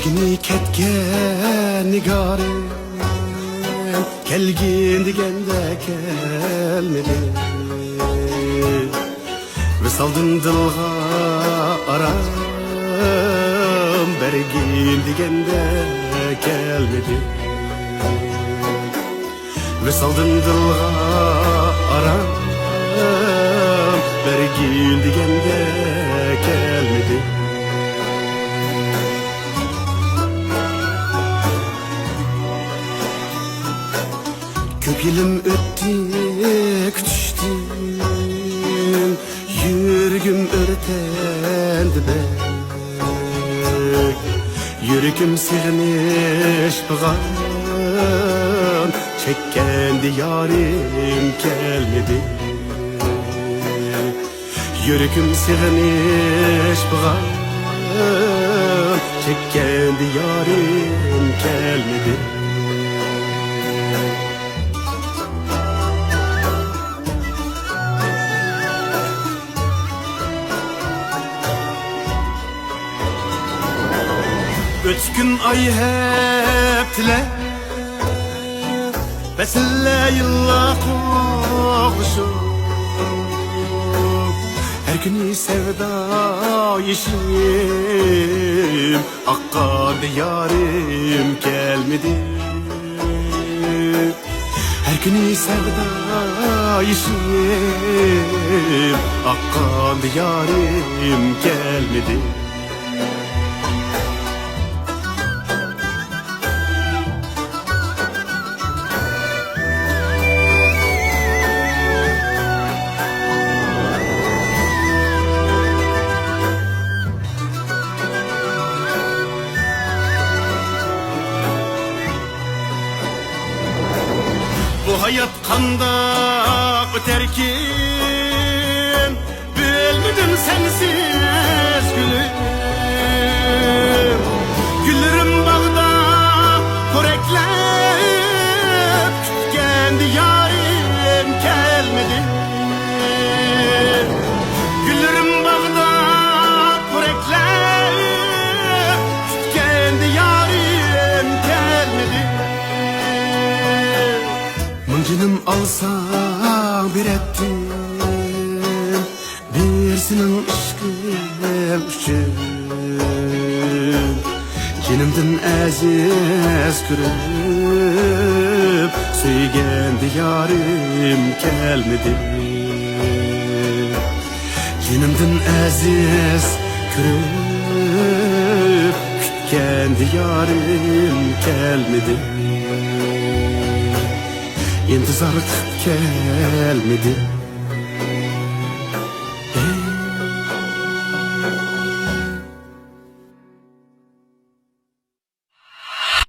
Birgini ketken nigarım, kelgin degende kelmedi. Vısaldın dılga aram, bergin degende kelmedi. Vısaldın dılga aram, bergin degende kelmedi. Köp yılım öttü, kütüştüm, yürgüm örtendi bek. Yürgüm sığınış bıgan, çekkendi yarim gelmedi. Yürgüm sığınış bıgan, çekkendi yarim gelmedi. Ötkün ay hep tile, besille yılla kovuşup, her günü sevda yeşim, akkadı yarim gelmedi. Her günü sevda yeşim, akkadı yarim gelmedi. Bu hayat kanda öterken, bilmedim sensiz gülüm. Güllerim bağda koreklep, kendi yarim gelmedi. Güllerim bağda koreklep, kendi yarim gelmedi. Mıncınım alsam bir ettim, bir senin aşkın üçün. Canımdan aziz görüp, söygendi yarim gelmedi. Canımdan aziz görüp, kütkendi yarim gelmedi. İntizarlık gelmedi.